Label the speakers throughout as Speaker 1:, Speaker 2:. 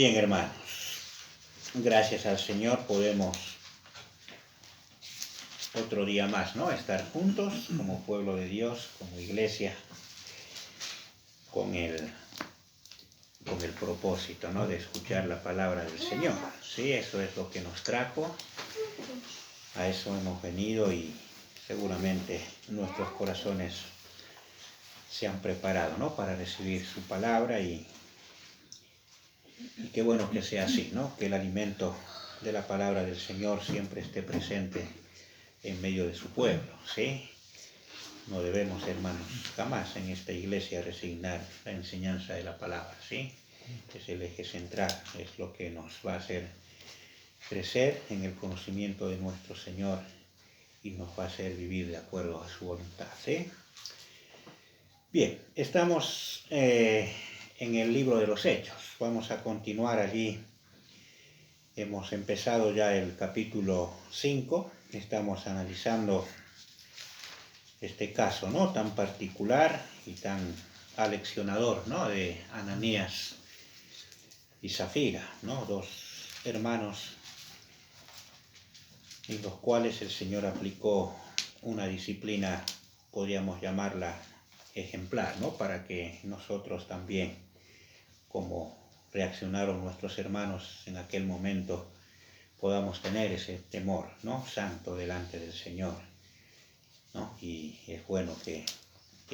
Speaker 1: Bien, hermanos, gracias al Señor podemos otro día más, ¿no? Estar juntos como pueblo de Dios, como iglesia, con el propósito, ¿no? De escuchar la palabra del Señor. Sí, eso es lo que nos trajo, a eso hemos venido y seguramente nuestros corazones se han preparado, ¿no? Para recibir su palabra y qué bueno que sea así, ¿no? Que el alimento de la palabra del Señor siempre esté presente en medio de su pueblo, ¿sí? No debemos, hermanos, jamás en esta iglesia resignar la enseñanza de la palabra, ¿sí? Es el eje central, es lo que nos va a hacer crecer en el conocimiento de nuestro Señor y nos va a hacer vivir de acuerdo a su voluntad, ¿sí? Bien, estamos en el libro de los Hechos. Vamos a continuar allí. Hemos empezado ya el capítulo 5. Estamos analizando este caso, ¿no? Tan particular y tan aleccionador, ¿no? De Ananías y Zafira, ¿no? Dos hermanos en los cuales el Señor aplicó una disciplina, podríamos llamarla ejemplar, ¿no? Para que nosotros también, como reaccionaron nuestros hermanos en aquel momento, podamos tener ese temor, ¿no? Santo delante del Señor, ¿no? Y es bueno que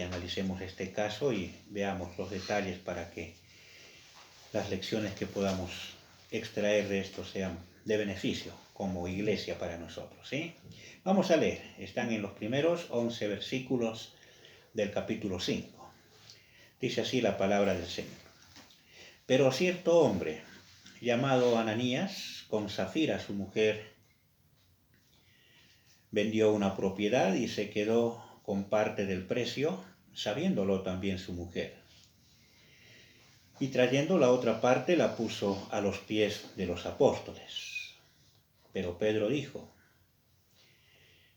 Speaker 1: analicemos este caso y veamos los detalles para que las lecciones que podamos extraer de esto sean de beneficio como iglesia para nosotros, ¿sí? Vamos a leer, están en los primeros 11 versículos del capítulo 5. Dice así la palabra del Señor. Pero cierto hombre, llamado Ananías, con Zafira su mujer, vendió una propiedad y se quedó con parte del precio, sabiéndolo también su mujer. Y trayendo la otra parte la puso a los pies de los apóstoles. Pero Pedro dijo: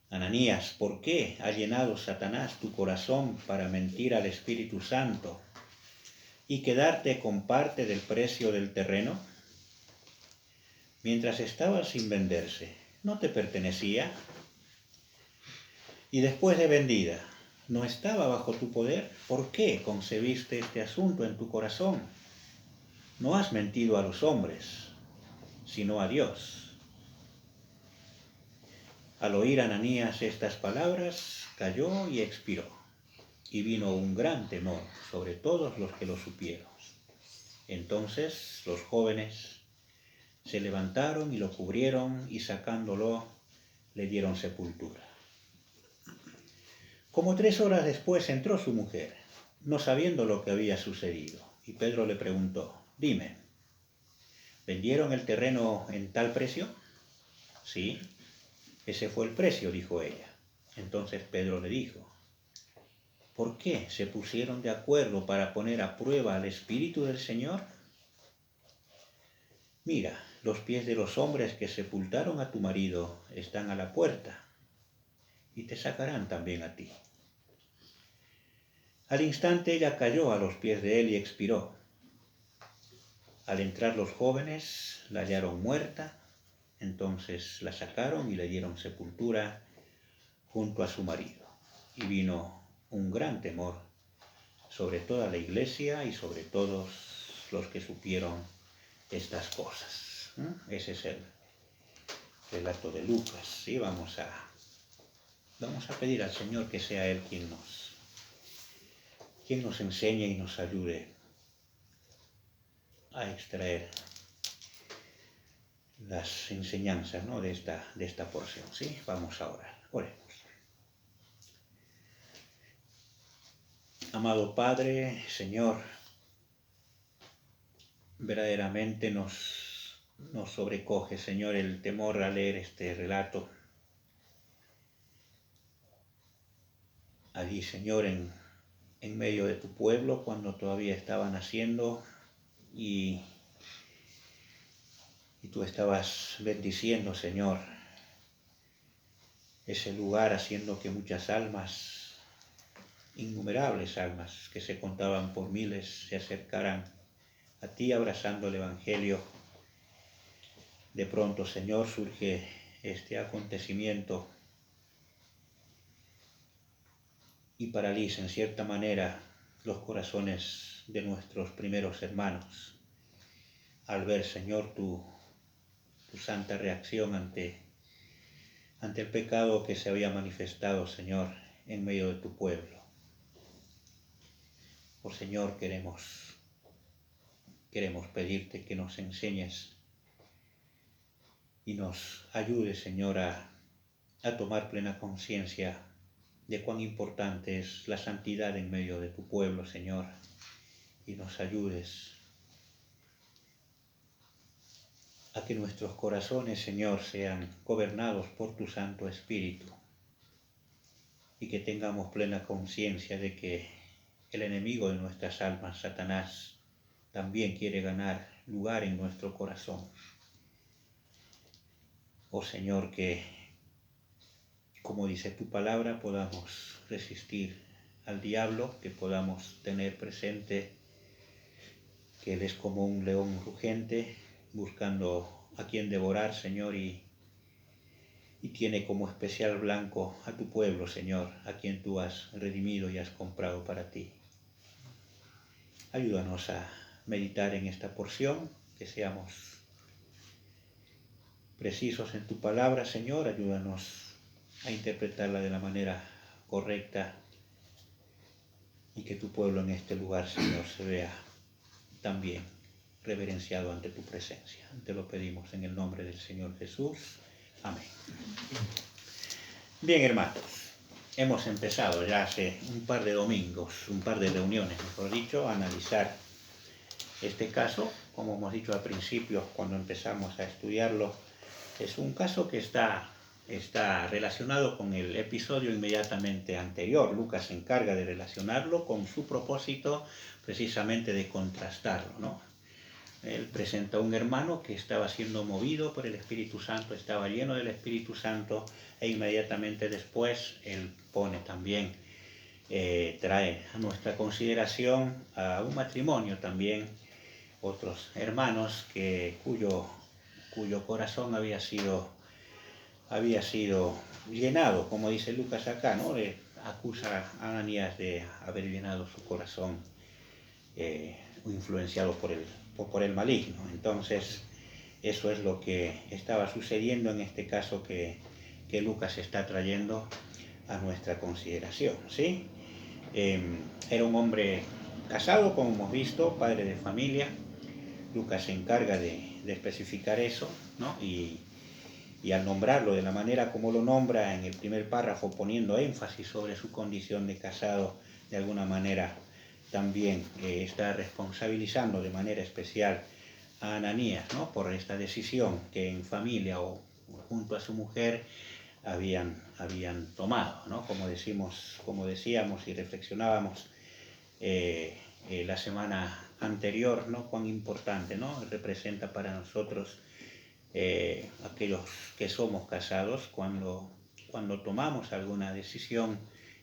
Speaker 1: Ananías, ¿por qué ha llenado Satanás tu corazón para mentir al Espíritu Santo y quedarte con parte del precio del terreno? Mientras estaba sin venderse, ¿no te pertenecía? Y después de vendida, ¿no estaba bajo tu poder? ¿Por qué concebiste este asunto en tu corazón? No has mentido a los hombres, sino a Dios. Al oír Ananías estas palabras, cayó y expiró, y vino un gran temor sobre todos los que lo supieron. Entonces los jóvenes se levantaron y lo cubrieron, y sacándolo, le dieron sepultura. Como 3 horas después entró su mujer, no sabiendo lo que había sucedido, y Pedro le preguntó: Dime, ¿vendieron el terreno en tal precio? Sí, ese fue el precio, dijo ella. Entonces Pedro le dijo: ¿por qué se pusieron de acuerdo para poner a prueba al Espíritu del Señor? Mira, los pies de los hombres que sepultaron a tu marido están a la puerta, y te sacarán también a ti. Al instante ella cayó a los pies de él y expiró. Al entrar los jóvenes la hallaron muerta, entonces la sacaron y le dieron sepultura junto a su marido. Y vino un gran temor sobre toda la iglesia y sobre todos los que supieron estas cosas. Ese es el relato de Lucas. ¿Sí? Vamos a pedir al Señor que sea Él quien nos enseñe y nos ayude a extraer las enseñanzas, ¿no? de esta porción, ¿sí? Vamos a orar. Oremos. Amado Padre, Señor, verdaderamente nos sobrecoge, Señor, el temor al leer este relato. Allí, Señor, en medio de tu pueblo, cuando todavía estaba naciendo y tú estabas bendiciendo, Señor, ese lugar, haciendo que muchas almas, innumerables almas que se contaban por miles, se acercaran a ti abrazando el Evangelio, de pronto, Señor, surge este acontecimiento y paraliza en cierta manera los corazones de nuestros primeros hermanos al ver, Señor, tu santa reacción ante el pecado que se había manifestado, Señor, en medio de tu pueblo. Oh Señor, queremos pedirte que nos enseñes y nos ayudes, Señor, a tomar plena conciencia de cuán importante es la santidad en medio de tu pueblo, Señor, y nos ayudes a que nuestros corazones, Señor, sean gobernados por tu Santo Espíritu y que tengamos plena conciencia de que el enemigo de nuestras almas, Satanás, también quiere ganar lugar en nuestro corazón. Oh Señor, que, como dice tu palabra, podamos resistir al diablo, que podamos tener presente que Él es como un león rugiente, buscando a quien devorar, Señor, y tiene como especial blanco a tu pueblo, Señor, a quien tú has redimido y has comprado para ti. Ayúdanos a meditar en esta porción, que seamos precisos en tu palabra, Señor. Ayúdanos a interpretarla de la manera correcta y que tu pueblo en este lugar, Señor, se vea también reverenciado ante tu presencia. Te lo pedimos en el nombre del Señor Jesús. Amén. Bien, hermanos, hemos empezado ya hace un par de domingos, un par de reuniones, mejor dicho, a analizar este caso. Como hemos dicho al principio, cuando empezamos a estudiarlo, es un caso que está relacionado con el episodio inmediatamente anterior. Lucas se encarga de relacionarlo con su propósito precisamente de contrastarlo, ¿no? Él presenta a un hermano que estaba siendo movido por el Espíritu Santo, estaba lleno del Espíritu Santo, e inmediatamente después él pone también, trae a nuestra consideración a un matrimonio también, otros hermanos cuyo corazón había sido llenado, como dice Lucas acá, ¿no? Le acusa a Ananías de haber llenado su corazón influenciado por el maligno. Entonces, eso es lo que estaba sucediendo en este caso que Lucas está trayendo a nuestra consideración, ¿sí? Era un hombre casado, como hemos visto, padre de familia. Lucas se encarga de especificar eso, ¿no? Y al nombrarlo de la manera como lo nombra en el primer párrafo, poniendo énfasis sobre su condición de casado, de alguna manera también está responsabilizando de manera especial a Ananías, ¿no? Por esta decisión que en familia o junto a su mujer habían tomado, ¿no? Como decíamos y reflexionábamos la semana anterior, ¿no? Cuán importante, ¿no? Representa para nosotros aquellos que somos casados, cuando tomamos alguna decisión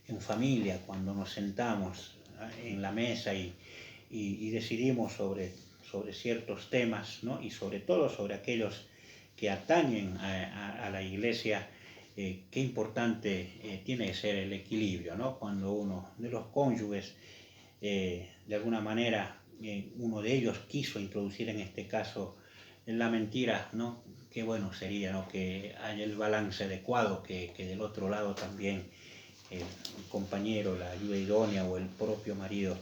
Speaker 1: en familia, cuando nos sentamos en la mesa y decidimos sobre ciertos temas, ¿no? Y sobre todo sobre aquellos que atañen a la iglesia, qué importante tiene que ser el equilibrio, ¿no? Cuando uno de los cónyuges, de alguna manera, uno de ellos quiso introducir en este caso la mentira, ¿no? Qué bueno sería, ¿no? Que haya el balance adecuado, que del otro lado también el compañero, la ayuda idónea o el propio marido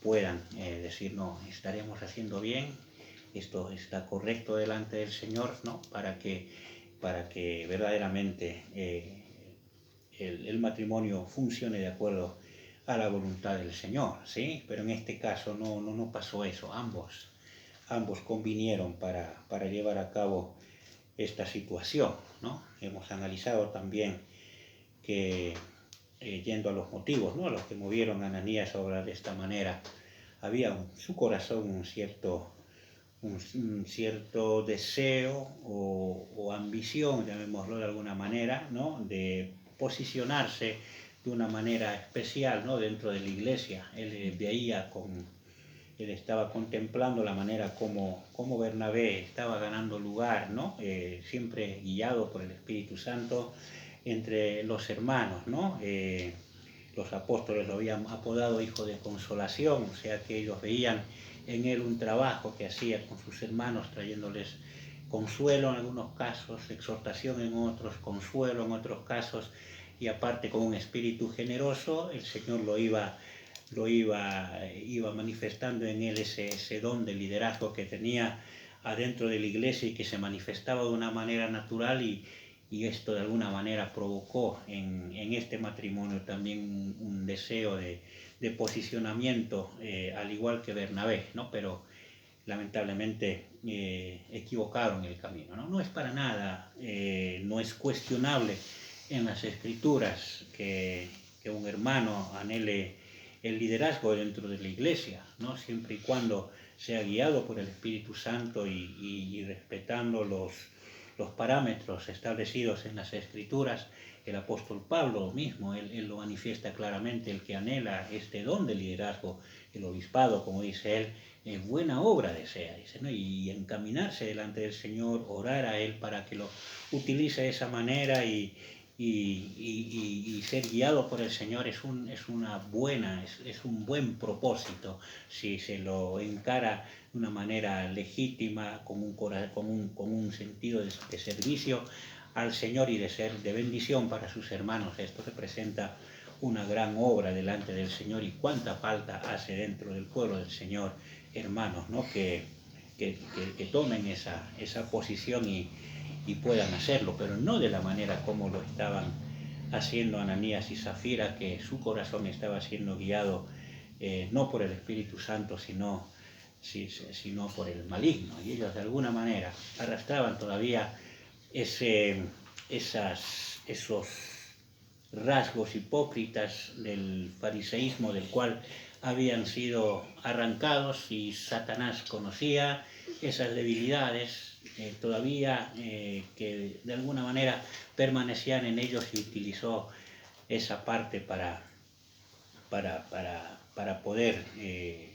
Speaker 1: puedan decir, no, estaremos haciendo bien, esto está correcto delante del Señor, ¿no? Para que verdaderamente el matrimonio funcione de acuerdo a la voluntad del Señor, ¿sí? Pero en este caso no pasó eso. Ambos convinieron para llevar a cabo esta situación, ¿no? Hemos analizado también que, yendo a los motivos, ¿no? Los que movieron a Ananías a obrar de esta manera, había en su corazón un cierto deseo o ambición, llamémoslo de alguna manera, ¿no? De posicionarse de una manera especial, ¿no? Dentro de la iglesia. Él veía él estaba contemplando la manera como Bernabé estaba ganando lugar, ¿no? Siempre guiado por el Espíritu Santo entre los hermanos, ¿no? Los apóstoles lo habían apodado hijo de consolación, o sea que ellos veían en él un trabajo que hacía con sus hermanos, trayéndoles consuelo en algunos casos, exhortación en otros, consuelo en otros casos, y aparte con un espíritu generoso, el Señor iba manifestando en él ese don de liderazgo que tenía adentro de la iglesia y que se manifestaba de una manera natural, y esto de alguna manera provocó en este matrimonio también un deseo de posicionamiento, al igual que Bernabé, ¿no? Pero lamentablemente equivocaron el camino, ¿no? No es para nada, no es cuestionable en las Escrituras que un hermano anhele el liderazgo dentro de la iglesia, ¿no? Siempre y cuando sea guiado por el Espíritu Santo y respetando los parámetros establecidos en las Escrituras. El apóstol Pablo mismo, él lo manifiesta claramente, el que anhela este don de liderazgo, el obispado, como dice él, buena obra desea, dice, ¿no? Y encaminarse delante del Señor, orar a Él para que lo utilice de esa manera y ser guiado por el Señor es un buen propósito si se lo encara de una manera legítima, con un sentido de servicio al Señor y de ser de bendición para sus hermanos. Esto representa una gran obra delante del Señor, y cuánta falta hace dentro del pueblo del Señor, hermanos, ¿no? que tomen esa posición y puedan hacerlo, pero no de la manera como lo estaban haciendo Ananías y Zafira, que su corazón estaba siendo guiado no por el Espíritu Santo, sino por el maligno, y ellos de alguna manera arrastraban todavía esos rasgos hipócritas del fariseísmo, del cual habían sido arrancados, y Satanás conocía esas debilidades todavía que de alguna manera permanecían en ellos, y utilizó esa parte para poder, que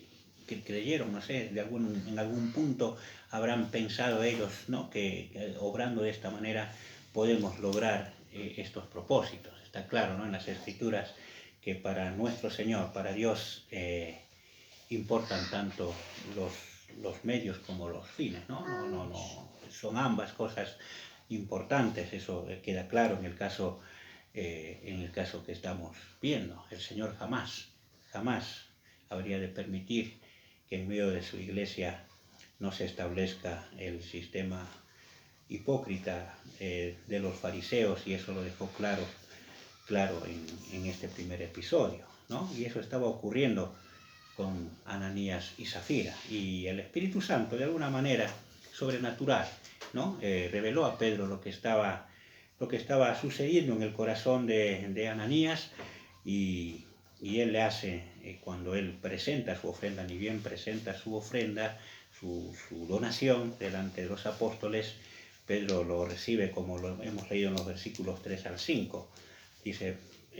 Speaker 1: creyeron, no sé, en algún punto habrán pensado ellos, ¿no? que obrando de esta manera podemos lograr estos propósitos. Está claro, ¿no? En las Escrituras que para nuestro Señor, para Dios, importan tanto los medios como los fines, ¿no? Son ambas cosas importantes, eso queda claro en el caso que estamos viendo. El Señor jamás habría de permitir que en medio de su iglesia no se establezca el sistema hipócrita de los fariseos, y eso lo dejó claro en este primer episodio, ¿no? Y eso estaba ocurriendo con Ananías y Zafira, y el Espíritu Santo, de alguna manera sobrenatural, ¿no? Reveló a Pedro lo que estaba sucediendo en el corazón de Ananías, y él le hace, cuando él presenta su ofrenda, ni bien presenta su ofrenda, su donación delante de los apóstoles, Pedro lo recibe, como lo hemos leído en los versículos 3 al 5. Dice,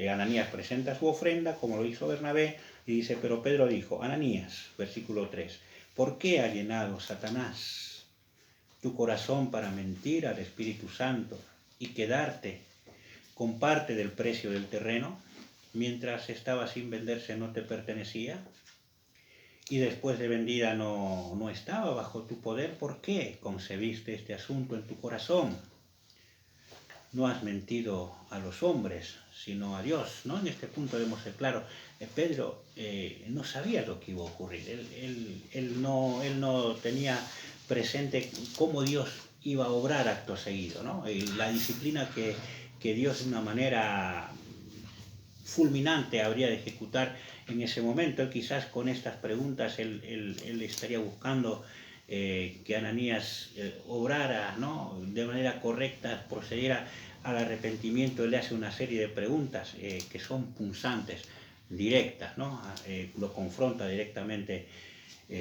Speaker 1: Ananías presenta su ofrenda, como lo hizo Bernabé, y dice, pero Pedro dijo, Ananías, versículo 3, ¿por qué ha llenado Satanás tu corazón para mentir al Espíritu Santo y quedarte con parte del precio del terreno? Mientras estaba sin venderse no te pertenecía, y después de vendida no estaba bajo tu poder. ¿Por qué concebiste este asunto en tu corazón? No has mentido a los hombres, sino a Dios, ¿no? En este punto debemos ser claros. Pedro no sabía lo que iba a ocurrir. Él no tenía presente cómo Dios iba a obrar acto seguido, ¿no? La disciplina que Dios de una manera fulminante habría de ejecutar en ese momento. Él quizás con estas preguntas, él estaría buscando que Ananías obrara, ¿no? De manera correcta, procediera al arrepentimiento. Él le hace una serie de preguntas que son punzantes, directas, ¿no? Lo confronta directamente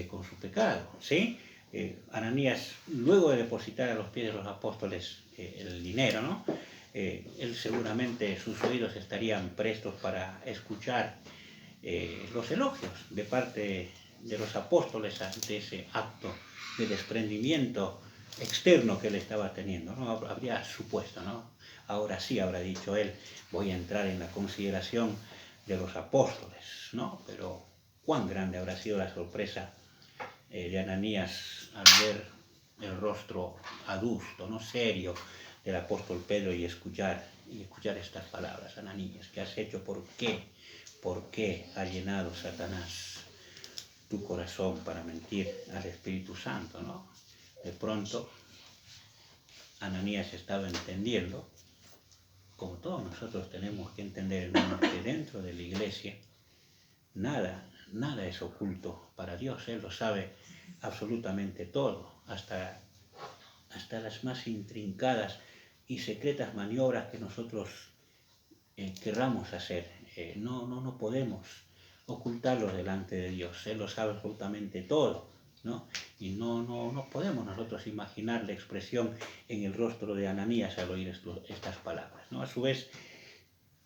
Speaker 1: con su pecado, ¿sí? Ananías, luego de depositar a los pies de los apóstoles el dinero, ¿no? Él seguramente, sus oídos estarían prestos para escuchar los elogios de parte de los apóstoles ante ese acto de desprendimiento externo que él estaba teniendo, ¿no? Habría supuesto, ¿no? Ahora sí habrá dicho él, voy a entrar en la consideración de los apóstoles, ¿no? Pero cuán grande habrá sido la sorpresa de Ananías al ver el rostro adusto, no serio, del apóstol Pedro y escuchar estas palabras. Ananías, ¿qué has hecho? ¿Por qué? ¿Por qué ha llenado Satanás tu corazón para mentir al Espíritu Santo, ¿no? De pronto, Ananías estaba entendiendo, como todos nosotros tenemos que entender, hermanos, que dentro de la iglesia nada es oculto para Dios. Él lo sabe absolutamente todo, hasta las más intrincadas y secretas maniobras que nosotros querramos hacer. No podemos ocultarlo delante de Dios. Él lo sabe absolutamente todo, ¿no? Y no podemos nosotros imaginar la expresión en el rostro de Ananías al oír estas palabras, ¿no? A su vez,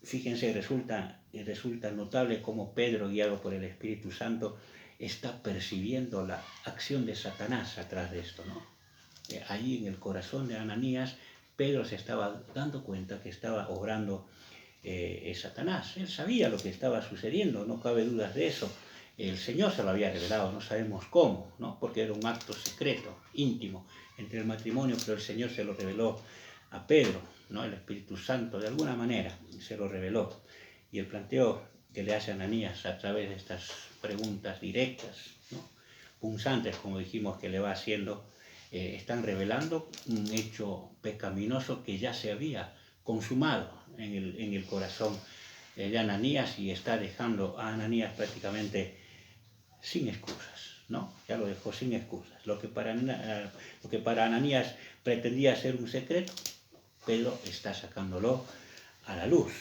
Speaker 1: fíjense, resulta notable cómo Pedro, guiado por el Espíritu Santo, está percibiendo la acción de Satanás atrás de esto, ¿no? Allí en el corazón de Ananías, Pedro se estaba dando cuenta que estaba obrando Satanás. Él sabía lo que estaba sucediendo, no cabe dudas de eso. El Señor se lo había revelado, no sabemos cómo, ¿no? Porque era un acto secreto, íntimo, entre el matrimonio, pero el Señor se lo reveló a Pedro, ¿no? El Espíritu Santo, de alguna manera, se lo reveló. Y el planteo que le hace Ananías a través de estas preguntas directas, ¿no? Punzantes, como dijimos, que le va haciendo, están revelando un hecho pecaminoso que ya se había consumado en el corazón de Ananías, y está dejando a Ananías prácticamente sin excusas, ¿no? Ya lo dejó sin excusas. Lo que para Ananías pretendía ser un secreto, Pedro está sacándolo a la luz.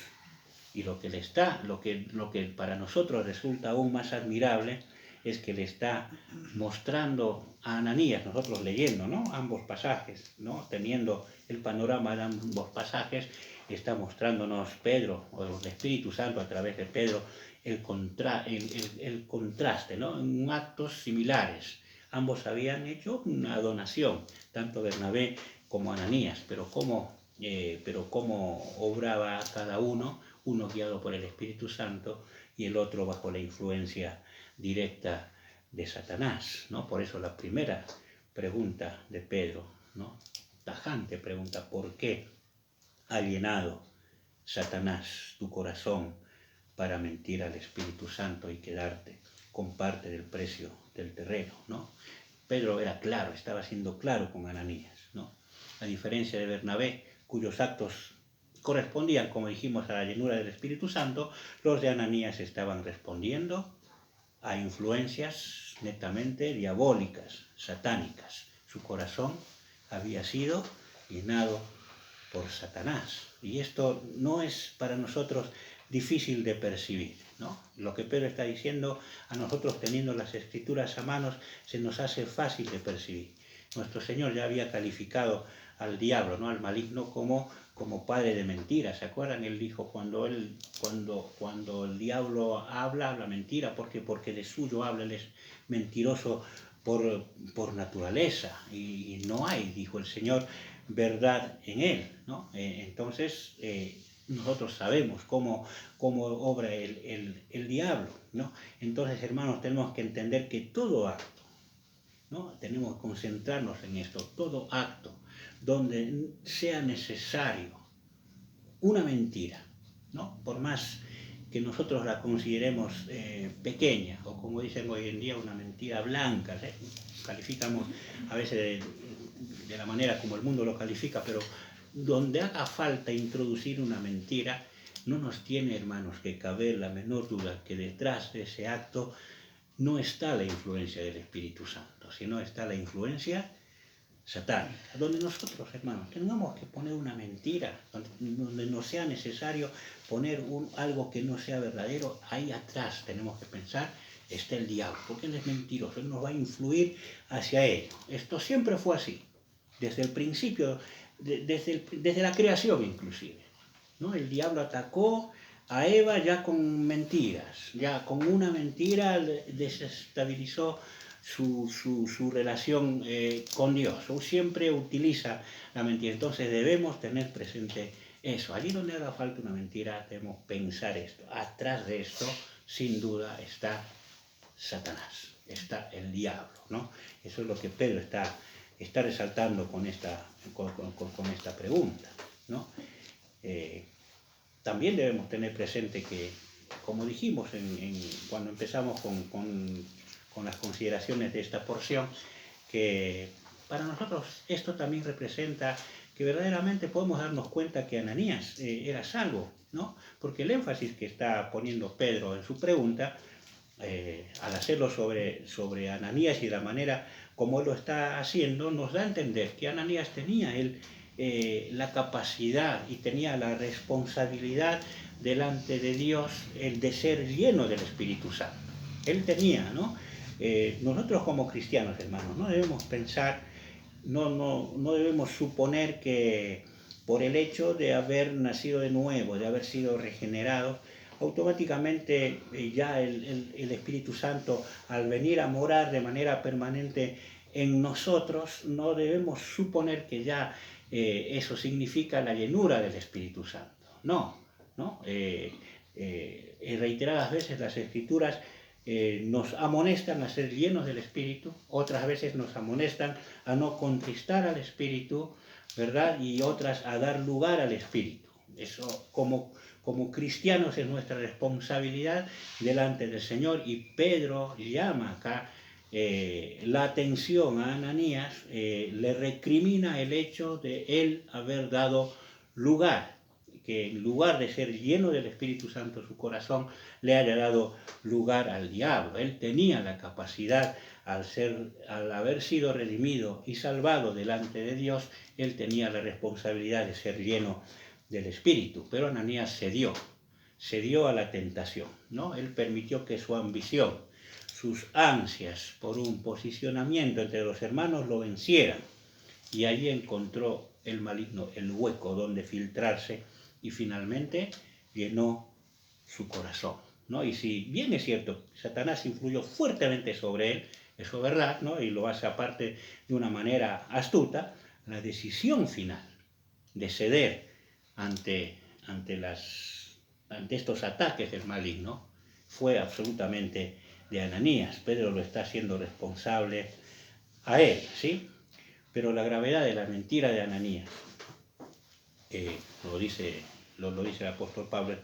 Speaker 1: Y lo que para nosotros resulta aún más admirable es que le está mostrando a Ananías, nosotros leyendo, ¿no?, ambos pasajes, ¿no?, teniendo el panorama de ambos pasajes, está mostrándonos Pedro, o el Espíritu Santo a través de Pedro, el contraste, ¿no?, en actos similares. Ambos habían hecho una donación, tanto Bernabé como Ananías, pero cómo obraba cada uno guiado por el Espíritu Santo y el otro bajo la influencia directa de Satanás, ¿no? Por eso la primera pregunta de Pedro, ¿no?, tajante pregunta: ¿por qué ha llenado Satanás tu corazón para mentir al Espíritu Santo y quedarte con parte del precio del terreno, ¿no? Pedro era claro, estaba siendo claro con Ananías, ¿no? A diferencia de Bernabé, cuyos actos correspondían, como dijimos, a la llenura del Espíritu Santo, los de Ananías estaban respondiendo a influencias netamente diabólicas, satánicas. Su corazón había sido llenado por Satanás. Y esto no es para nosotros difícil de percibir, ¿no? Lo que Pedro está diciendo, a nosotros teniendo las Escrituras a manos, se nos hace fácil de percibir. Nuestro Señor ya había calificado al diablo, ¿no?, al maligno, como padre de mentiras. ¿Se acuerdan? Él dijo, cuando el diablo habla mentira, porque de suyo habla, él es mentiroso por naturaleza, y no hay, dijo el Señor, verdad en él, ¿no? Entonces, nosotros sabemos cómo obra el diablo, ¿no? Entonces, hermanos, tenemos que entender que todo acto, ¿no?, tenemos que concentrarnos en esto, todo acto donde sea necesario una mentira, ¿no?, por más que nosotros la consideremos pequeña, o como dicen hoy en día, una mentira blanca, ¿sí? Calificamos a veces de la manera como el mundo lo califica, pero donde haga falta introducir una mentira, no nos tiene, hermanos, que caber la menor duda que detrás de ese acto no está la influencia del Espíritu Santo, sino está la influencia satánica, donde nosotros, hermanos, tengamos que poner una mentira, donde no sea necesario poner algo que no sea verdadero, ahí atrás tenemos que pensar, está el diablo, porque él es mentiroso, él nos va a influir hacia ello. Esto siempre fue así, desde el principio, desde la creación inclusive, ¿no? El diablo atacó a Eva ya con mentiras, ya con una mentira desestabilizó su relación con Dios, o siempre utiliza la mentira. Entonces debemos tener presente eso. Allí donde haga falta una mentira, debemos pensar esto. Atrás de esto, sin duda, está Satanás, está el diablo, ¿no? Eso es lo que Pedro está resaltando con esta pregunta, ¿no? También debemos tener presente que, como dijimos cuando empezamos con las consideraciones de esta porción, que para nosotros esto también representa que verdaderamente podemos darnos cuenta que Ananías era salvo, ¿no? Porque el énfasis que está poniendo Pedro en su pregunta, al hacerlo sobre Ananías y la manera como él lo está haciendo, nos da a entender que Ananías tenía la capacidad y tenía la responsabilidad delante de Dios el de ser lleno del Espíritu Santo. Él tenía, ¿no? Nosotros como cristianos, hermanos, no debemos pensar, no debemos suponer que por el hecho de haber nacido de nuevo, de haber sido regenerados, automáticamente ya el Espíritu Santo, al venir a morar de manera permanente en nosotros, no debemos suponer que ya eso significa la llenura del Espíritu Santo. No, ¿no? Reiteradas veces las Escrituras nos amonestan a ser llenos del Espíritu, otras veces nos amonestan a no contristar al Espíritu, ¿verdad? Y otras a dar lugar al Espíritu. Eso como cristianos es nuestra responsabilidad delante del Señor, y Pedro llama acá la atención a Ananías, le recrimina el hecho de él haber dado lugar, que en lugar de ser lleno del Espíritu Santo su corazón le haya dado lugar al diablo. Él tenía la capacidad, al haber sido redimido y salvado delante de Dios, él tenía la responsabilidad de ser lleno del Espíritu, pero Ananías cedió a la tentación, ¿no? Él permitió que su ambición, sus ansias por un posicionamiento entre los hermanos lo vencieran, y allí encontró el maligno el hueco donde filtrarse y finalmente llenó su corazón, ¿no? Y si bien es cierto, Satanás influyó fuertemente sobre él, eso es verdad, ¿no? Y lo hace aparte de una manera astuta, la decisión final de ceder ante estos ataques del maligno fue absolutamente de Ananías. Pedro lo está haciendo responsable a él, ¿sí? Pero la gravedad de la mentira de Ananías, lo dice el apóstol Pablo,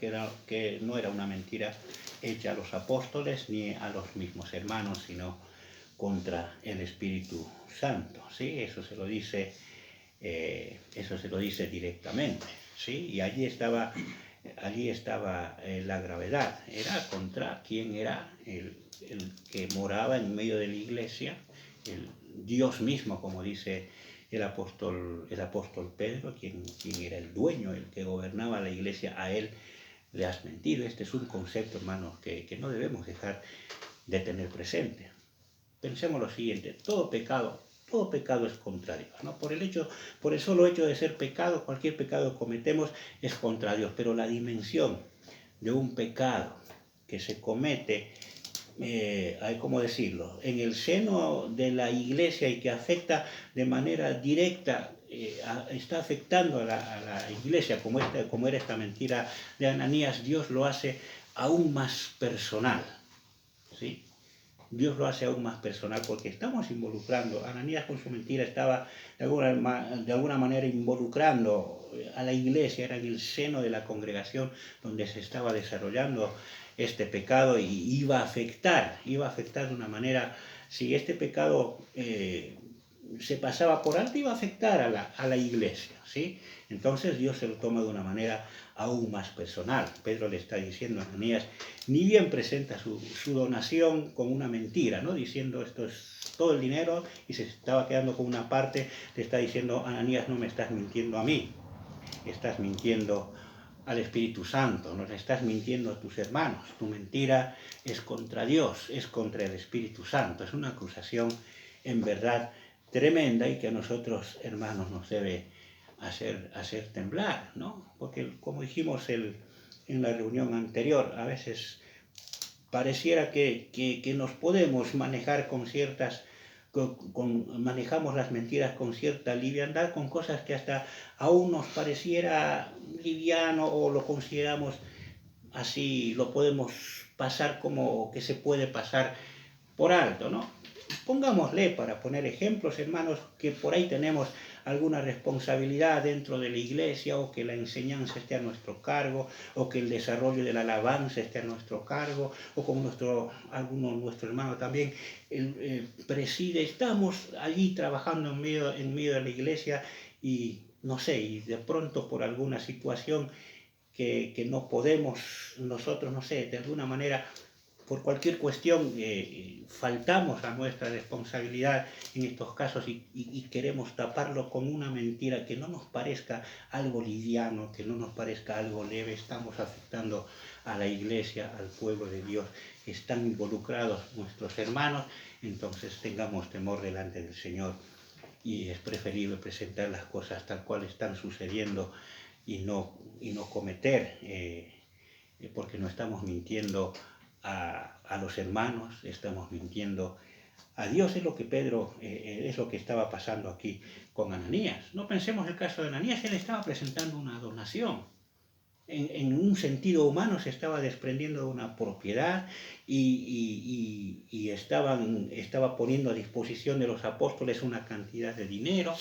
Speaker 1: que no era una mentira hecha a los apóstoles ni a los mismos hermanos, sino contra el Espíritu Santo, ¿sí? Eso se lo dice directamente, ¿sí? Y allí estaba la gravedad. Era contra quién era el que moraba en medio de la iglesia, el Dios mismo, como dice el apóstol Pedro, quien era el dueño, el que gobernaba la iglesia. A él le has mentido. Este es un concepto, hermanos, que no debemos dejar de tener presente. Pensemos lo siguiente: todo pecado es contra Dios, ¿no? Por el solo hecho de ser pecado, cualquier pecado que cometemos es contra Dios, pero la dimensión de un pecado que se comete, ¿cómo decirlo?, en el seno de la iglesia y que afecta de manera directa, está afectando a la iglesia, como era esta mentira de Ananías, Dios lo hace aún más personal, ¿sí? Dios lo hace aún más personal porque estamos involucrando. Ananías con su mentira estaba de alguna manera involucrando a la iglesia, era en el seno de la congregación donde se estaba desarrollando este pecado, y iba a afectar de una manera. Si este pecado se pasaba por alto, iba a afectar a la iglesia, ¿sí? Entonces Dios se lo toma de una manera aún más personal. Pedro le está diciendo a Ananías, ni bien presenta su donación con una mentira, ¿no? Diciendo esto es todo el dinero, y se estaba quedando con una parte. Le está diciendo, Ananías, no me estás mintiendo a mí, estás mintiendo al Espíritu Santo, no le estás mintiendo a tus hermanos. Tu mentira es contra Dios, es contra el Espíritu Santo. Es una acusación en verdad tremenda, y que a nosotros, hermanos, nos debe hacer temblar, ¿no? Porque, como dijimos, el en la reunión anterior, a veces pareciera que nos podemos manejar con ciertas, manejamos las mentiras con cierta liviandad, con cosas que hasta aún nos pareciera liviano o lo consideramos así, lo podemos pasar como que se puede pasar por alto, ¿no? Pongámosle, para poner ejemplos, hermanos, que por ahí tenemos alguna responsabilidad dentro de la iglesia, o que la enseñanza esté a nuestro cargo, o que el desarrollo de la alabanza esté a nuestro cargo, o como nuestro hermano también preside, estamos allí trabajando en medio de la iglesia y no sé, y de pronto por alguna situación que no podemos nosotros, no sé, de alguna manera por cualquier cuestión faltamos a nuestra responsabilidad en estos casos y queremos taparlo con una mentira que no nos parezca algo liviano, que no nos parezca algo leve. Estamos afectando a la iglesia, al pueblo de Dios. Están involucrados nuestros hermanos, entonces tengamos temor delante del Señor y es preferible presentar las cosas tal cual están sucediendo y no cometer, porque no estamos mintiendo a los hermanos, estamos mintiendo a Dios. Es lo que Pedro, es lo que estaba pasando aquí con Ananías. No pensemos el caso de Ananías, él estaba presentando una donación. En un sentido humano se estaba desprendiendo de una propiedad y estaba poniendo a disposición de los apóstoles una cantidad de dinero,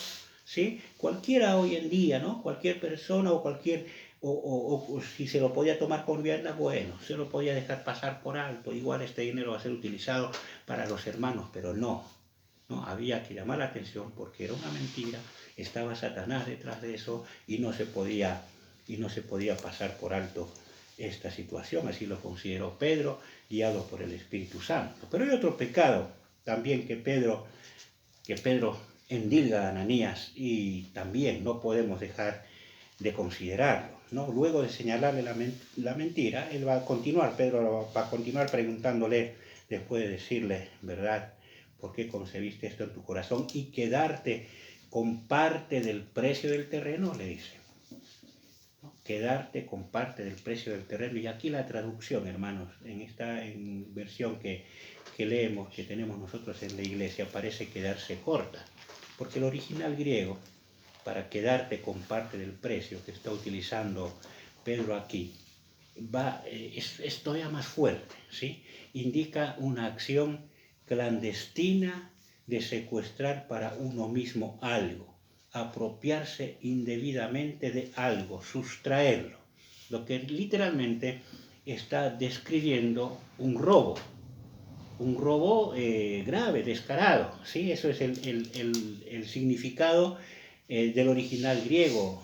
Speaker 1: ¿sí? Cualquiera hoy en día, ¿no? Cualquier persona o cualquier, o si se lo podía tomar con vianda, bueno, se lo podía dejar pasar por alto. Igual este dinero va a ser utilizado para los hermanos, pero no, había que llamar la atención porque era una mentira, estaba Satanás detrás de eso y no se podía pasar por alto esta situación. Así lo consideró Pedro, guiado por el Espíritu Santo. Pero hay otro pecado también que Pedro endilga a Ananías y también no podemos dejar de considerarlo, ¿no? Luego de señalarle la mentira, él va a continuar, Pedro va a continuar preguntándole, después de decirle, ¿verdad?, ¿por qué concebiste esto en tu corazón? Y quedarte con parte del precio del terreno, le dice. Quedarte con parte del precio del terreno. Y aquí la traducción, hermanos, en esta versión que leemos, que tenemos nosotros en la iglesia, parece quedarse corta, porque el original griego, para quedarte con parte del precio que está utilizando Pedro aquí, es todavía más fuerte, ¿sí? Indica una acción clandestina de secuestrar para uno mismo algo, apropiarse indebidamente de algo, sustraerlo, lo que literalmente está describiendo un robo grave, descarado, ¿sí? Eso es el significado del original griego,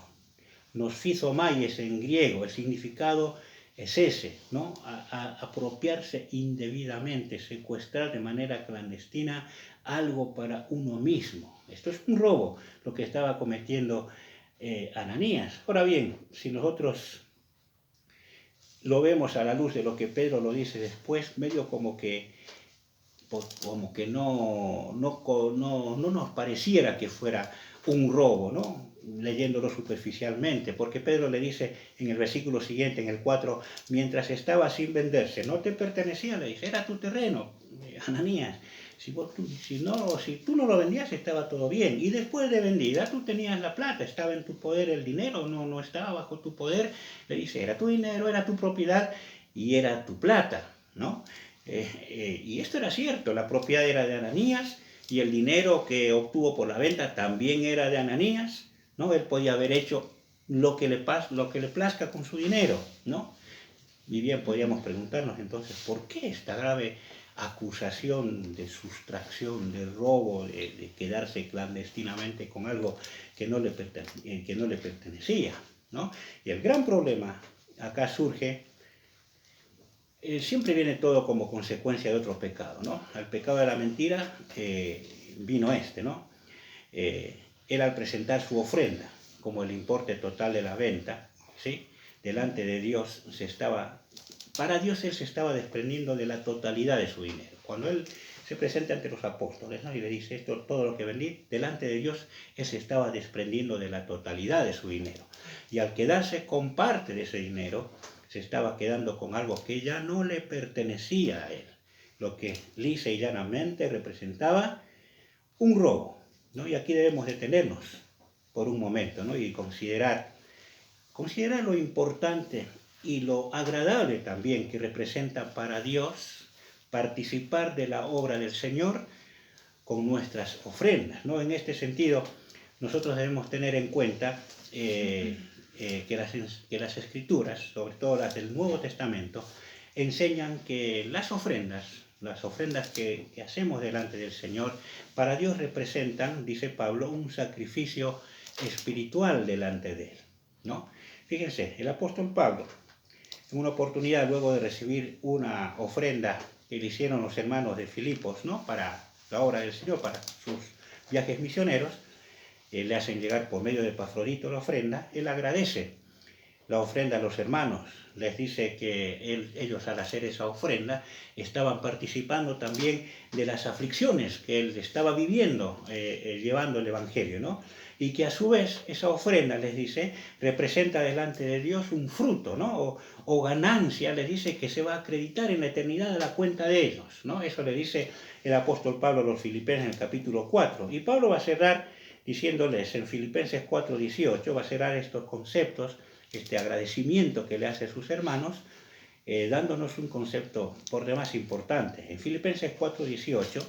Speaker 1: nosphizomaies en griego, el significado es ese, ¿no? Apropiarse indebidamente, secuestrar de manera clandestina algo para uno mismo. Esto es un robo, lo que estaba cometiendo Ananías. Ahora bien, si nosotros lo vemos a la luz de lo que Pedro lo dice después, medio como que no nos pareciera que fuera un robo, ¿no?, leyéndolo superficialmente, porque Pedro le dice en el versículo siguiente, en el 4, mientras estaba sin venderse, no te pertenecía, le dice, era tu terreno, Ananías, si tú no lo vendías estaba todo bien, y después de vendida tú tenías la plata, estaba en tu poder el dinero, no estaba bajo tu poder, le dice, era tu dinero, era tu propiedad y era tu plata, ¿no? Y esto era cierto, la propiedad era de Ananías y el dinero que obtuvo por la venta también era de Ananías, ¿no? Él podía haber hecho lo que le plazca con su dinero, ¿no? Y bien, podríamos preguntarnos entonces, ¿por qué esta grave acusación de sustracción, de robo, de quedarse clandestinamente con algo que no le pertenecía, ¿no? Y el gran problema acá surge. Siempre viene todo como consecuencia de otro pecado, ¿no? Al pecado de la mentira vino ¿no? Él al presentar su ofrenda como el importe total de la venta, ¿sí?, delante de Dios para Dios él se estaba desprendiendo de la totalidad de su dinero. Cuando él se presenta ante los apóstoles, ¿no?, y le dice esto, todo lo que vendí, delante de Dios él se estaba desprendiendo de la totalidad de su dinero. Y al quedarse con parte de ese dinero, se estaba quedando con algo que ya no le pertenecía a él, lo que lisa y llanamente representaba un robo, ¿no? Y aquí debemos detenernos por un momento, ¿no? Y considerar lo importante y lo agradable también que representa para Dios participar de la obra del Señor con nuestras ofrendas, ¿no? En este sentido, nosotros debemos tener en cuenta que las Escrituras, sobre todo las del Nuevo Testamento, enseñan que las ofrendas que hacemos delante del Señor, para Dios representan, dice Pablo, un sacrificio espiritual delante de Él, ¿no? Fíjense, el apóstol Pablo, en una oportunidad, luego de recibir una ofrenda que le hicieron los hermanos de Filipos, ¿no? Para la obra del Señor, para sus viajes misioneros, le hacen llegar por medio de Epafrodito la ofrenda, él agradece la ofrenda a los hermanos, les dice que ellos al hacer esa ofrenda estaban participando también de las aflicciones que él estaba viviendo, llevando el Evangelio, ¿no? Y que a su vez esa ofrenda, les dice, representa delante de Dios un fruto, ¿no? O ganancia, les dice, que se va a acreditar en la eternidad a la cuenta de ellos, ¿no? Eso le dice el apóstol Pablo a los Filipenses en el capítulo 4. Y Pablo va a cerrar diciéndoles en Filipenses 4:18, va a cerrar estos conceptos, este agradecimiento que le hace a sus hermanos, dándonos un concepto por demás importante. En Filipenses 4:18,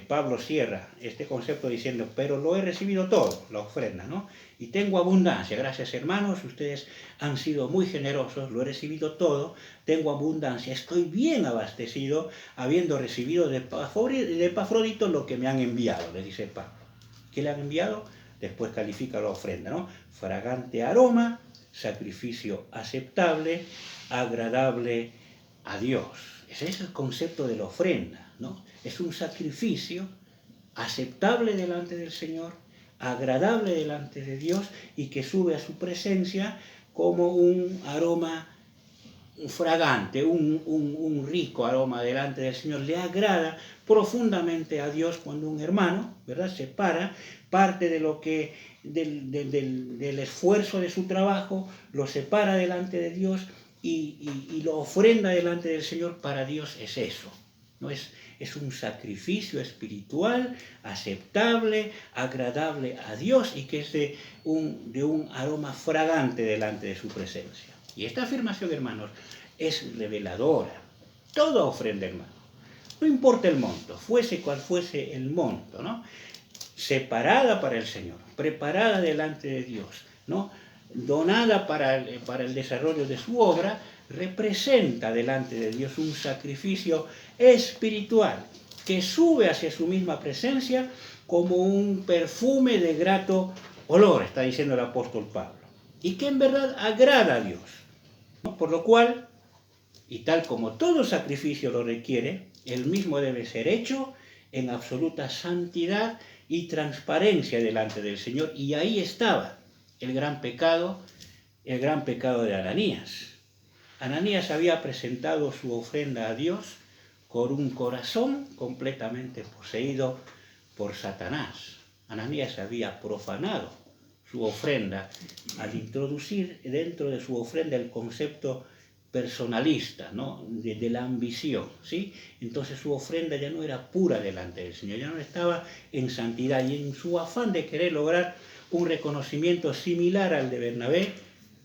Speaker 1: Pablo cierra este concepto diciendo, pero lo he recibido todo, la ofrenda, ¿no? Y tengo abundancia, gracias hermanos, ustedes han sido muy generosos, lo he recibido todo, tengo abundancia, estoy bien abastecido, habiendo recibido de Epafrodito lo que me han enviado, le dice Pablo. ¿Qué le han enviado? Después califica la ofrenda, ¿no? Fragante aroma, sacrificio aceptable, agradable a Dios. Ese es el concepto de la ofrenda, ¿no? Es un sacrificio aceptable delante del Señor, agradable delante de Dios y que sube a su presencia como un aroma fragante, un rico aroma delante del Señor. Le agrada profundamente a Dios cuando un hermano, ¿verdad?, separa parte de lo que del esfuerzo de su trabajo, lo separa delante de Dios y lo ofrenda delante del Señor. Para Dios es eso, ¿no? Es un sacrificio espiritual, aceptable, agradable a Dios y que es de un aroma fragante delante de su presencia. Y esta afirmación, hermanos, es reveladora. Toda ofrenda, hermano, no importa el monto, fuese cual fuese el monto, ¿no?, separada para el Señor, preparada delante de Dios, ¿no?, donada para el desarrollo de su obra, representa delante de Dios un sacrificio espiritual que sube hacia su misma presencia como un perfume de grato olor, está diciendo el apóstol Pablo, y que en verdad agrada a Dios, ¿no? Por lo cual, y tal como todo sacrificio lo requiere, el mismo debe ser hecho en absoluta santidad y transparencia delante del Señor. Y ahí estaba el gran pecado de Ananías. Ananías había presentado su ofrenda a Dios con un corazón completamente poseído por Satanás. Ananías había profanado su ofrenda al introducir dentro de su ofrenda el concepto personalista, ¿no?, de la ambición, ¿sí? Entonces su ofrenda ya no era pura delante del Señor, ya no estaba en santidad, y en su afán de querer lograr un reconocimiento similar al de Bernabé,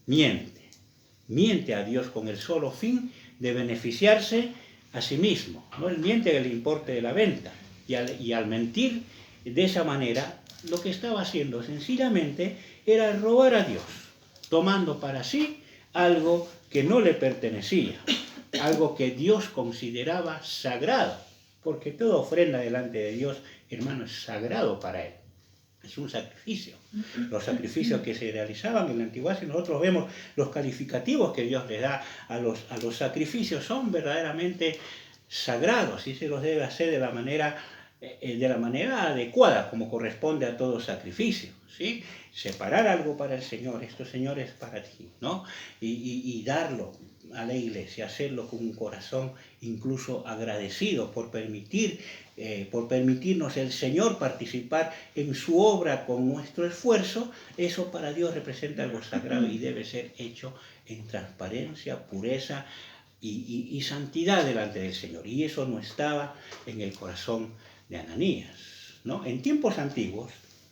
Speaker 1: miente a Dios con el solo fin de beneficiarse a sí mismo, ¿no? Él miente el importe de la venta, y al mentir de esa manera, lo que estaba haciendo sencillamente era robar a Dios, tomando para sí algo que no le pertenecía, algo que Dios consideraba sagrado, porque toda ofrenda delante de Dios, hermano, es sagrado para Él. Es un sacrificio. Los sacrificios que se realizaban en la antigüedad, si nosotros vemos los calificativos que Dios le da a los sacrificios, son verdaderamente sagrados y se los debe hacer de la manera adecuada, como corresponde a todo sacrificio, ¿sí? Separar algo para el Señor, esto, Señor, es para ti, ¿no? Y darlo a la iglesia, hacerlo con un corazón incluso agradecido por permitirnos el Señor participar en su obra con nuestro esfuerzo. Eso para Dios representa algo sagrado y debe ser hecho en transparencia, pureza y santidad delante del Señor. Y eso no estaba en el corazón de Ananías, ¿no? En tiempos antiguos,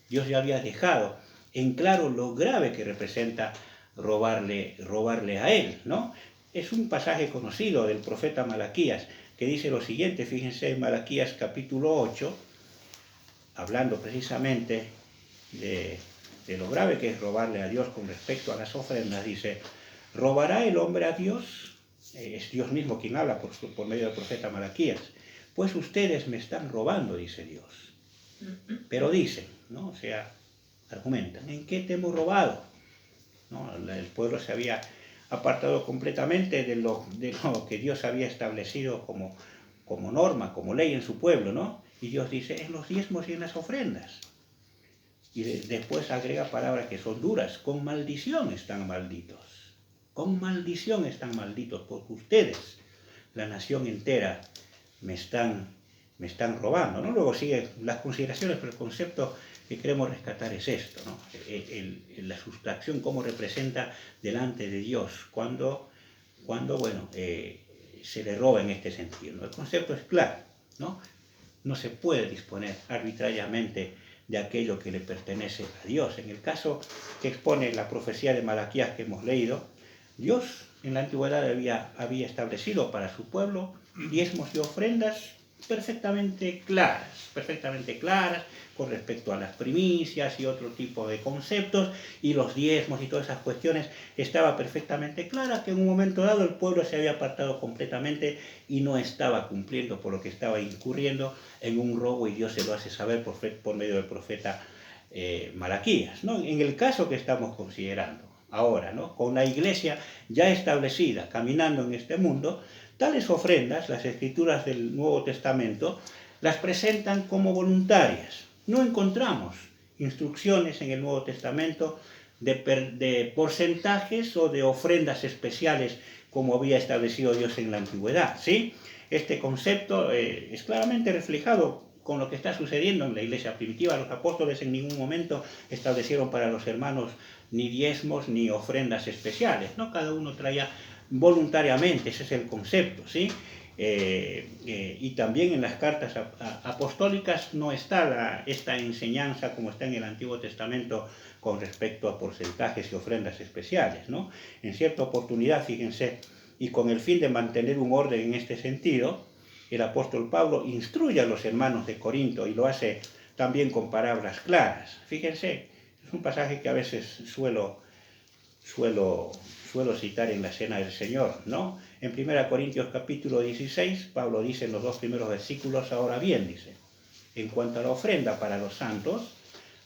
Speaker 1: Dios ya había dejado en claro lo grave que representa robarle a él, ¿no? Es un pasaje conocido del profeta Malaquías que dice lo siguiente, fíjense en Malaquías capítulo 8, hablando precisamente de lo grave que es robarle a Dios con respecto a las ofrendas. Dice, ¿robará el hombre a Dios? Es Dios mismo quien habla por medio del profeta Malaquías. Pues ustedes me están robando, dice Dios. Pero dicen, ¿no? O sea, argumentan, ¿en qué te hemos robado? ¿No? El pueblo se había apartado completamente de lo que Dios había establecido como norma, como ley en su pueblo, ¿no? Y Dios dice, en los diezmos y en las ofrendas. Y después agrega palabras que son duras, con maldición están malditos. Con maldición están malditos, porque ustedes, la nación entera, me están robando, ¿no? Luego siguen las consideraciones, pero el concepto que queremos rescatar es esto, ¿no? La sustracción, cómo representa delante de Dios, cuando bueno, se le roba en este sentido, ¿no? El concepto es claro, ¿no? No se puede disponer arbitrariamente de aquello que le pertenece a Dios. En el caso que expone la profecía de Malaquías que hemos leído, Dios en la antigüedad había establecido para su pueblo diezmos y ofrendas perfectamente claras con respecto a las primicias y otro tipo de conceptos, y los diezmos y todas esas cuestiones estaba perfectamente clara que en un momento dado el pueblo se había apartado completamente y no estaba cumpliendo, por lo que estaba incurriendo en un robo, y Dios se lo hace saber por medio del profeta Malaquías, ¿no? En el caso que estamos considerando ahora, ¿no? Con la iglesia ya establecida, caminando en este mundo, tales ofrendas, las escrituras del Nuevo Testamento, las presentan como voluntarias. No encontramos instrucciones en el Nuevo Testamento de porcentajes o de ofrendas especiales como había establecido Dios en la antigüedad, ¿sí? Este concepto es claramente reflejado con lo que está sucediendo en la iglesia primitiva. Los apóstoles en ningún momento establecieron para los hermanos ni diezmos ni ofrendas especiales, ¿no? Cada uno traía voluntariamente, ese es el concepto, ¿sí? Y también en las cartas apostólicas no está esta enseñanza como está en el Antiguo Testamento con respecto a porcentajes y ofrendas especiales, ¿no? En cierta oportunidad, fíjense, y con el fin de mantener un orden en este sentido, el apóstol Pablo instruye a los hermanos de Corinto y lo hace también con palabras claras. Fíjense, es un pasaje que a veces suelo citar en la Cena del Señor, ¿no? En 1 Corintios capítulo 16, Pablo dice en los 2 primeros versículos, ahora bien, dice, en cuanto a la ofrenda para los santos,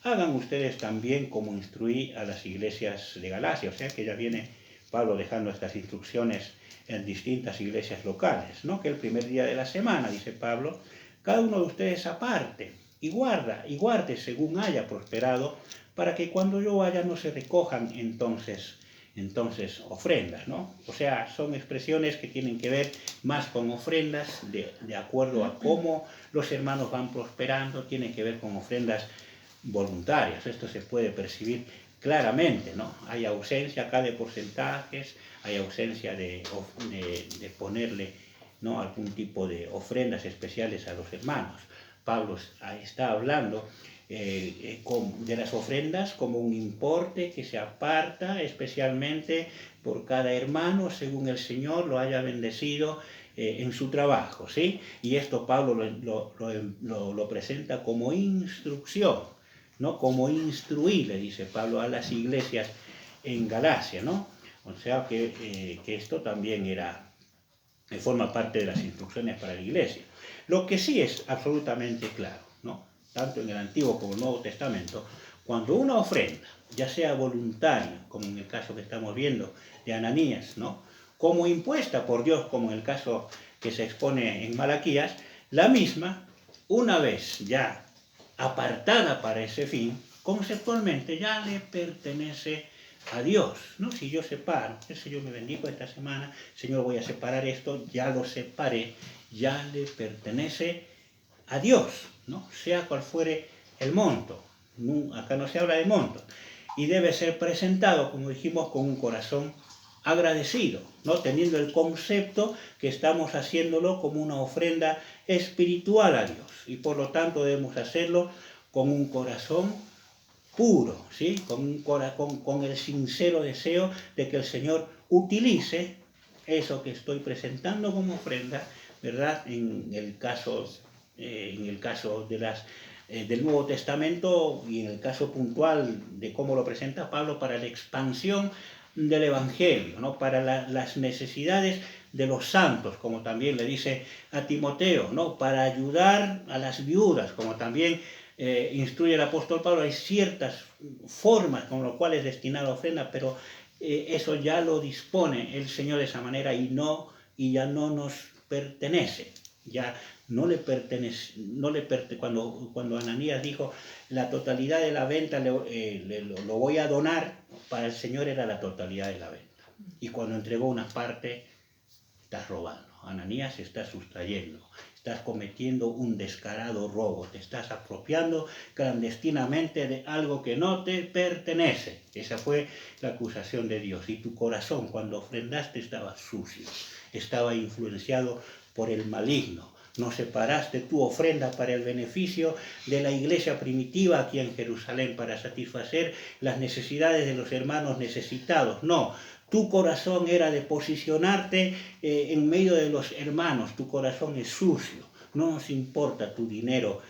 Speaker 1: hagan ustedes también como instruí a las iglesias de Galacia. O sea que ya viene Pablo dejando estas instrucciones en distintas iglesias locales, ¿no? Que el primer día de la semana, dice Pablo, cada uno de ustedes aparte y guarde según haya prosperado, para que cuando yo vaya no se recojan entonces ofrendas, ¿no? O sea, son expresiones que tienen que ver más con ofrendas de acuerdo a cómo los hermanos van prosperando, tienen que ver con ofrendas voluntarias. Esto se puede percibir claramente, ¿no? Hay ausencia acá de porcentajes, hay ausencia de ponerle, ¿no?, algún tipo de ofrendas especiales a los hermanos. Pablo está hablando de las ofrendas como un importe que se aparta especialmente por cada hermano según el Señor lo haya bendecido en su trabajo, ¿sí? Y esto Pablo lo presenta como instrucción, ¿no? Como instruir, le dice Pablo a las iglesias en Galacia, ¿no? O sea que esto también forma parte de las instrucciones para la iglesia. Lo que sí es absolutamente claro, ¿no?, tanto en el Antiguo como en el Nuevo Testamento, cuando una ofrenda, ya sea voluntaria, como en el caso que estamos viendo de Ananías, ¿no?, como impuesta por Dios, como en el caso que se expone en Malaquías, la misma, una vez ya apartada para ese fin, conceptualmente ya le pertenece a Dios, ¿no? Si yo separo, el Señor me bendijo esta semana, Señor, voy a separar esto, ya lo separé, ya le pertenece a Dios, ¿no? Sea cual fuere el monto. Acá no se habla de monto. Y debe ser presentado, como dijimos, con un corazón agradecido, ¿no? Teniendo el concepto que estamos haciéndolo como una ofrenda espiritual a Dios. Y por lo tanto debemos hacerlo con un corazón puro, ¿sí? Con el sincero deseo de que el Señor utilice eso que estoy presentando como ofrenda, ¿verdad? En el caso del Nuevo Testamento y en el caso puntual de cómo lo presenta Pablo para la expansión del Evangelio, ¿no? Para las necesidades de los santos, como también le dice a Timoteo, ¿no? Para ayudar a las viudas, como también instruye el apóstol Pablo. Hay ciertas formas con las cuales destinar la ofrenda, pero eso ya lo dispone el Señor de esa manera y ya no nos pertenece. Ya no le pertenece, cuando Ananías dijo la totalidad de la venta lo voy a donar, para el Señor era la totalidad de la venta. Y cuando entregó una parte, estás robando. Ananías está sustrayendo. Estás cometiendo un descarado robo, te estás apropiando clandestinamente de algo que no te pertenece. Esa fue la acusación de Dios. Y tu corazón, cuando ofrendaste, estaba sucio, estaba influenciado por el maligno. No separaste tu ofrenda para el beneficio de la iglesia primitiva aquí en Jerusalén, para satisfacer las necesidades de los hermanos necesitados. No. Tu corazón era de posicionarte en medio de los hermanos. Tu corazón es sucio. No nos importa tu dinero,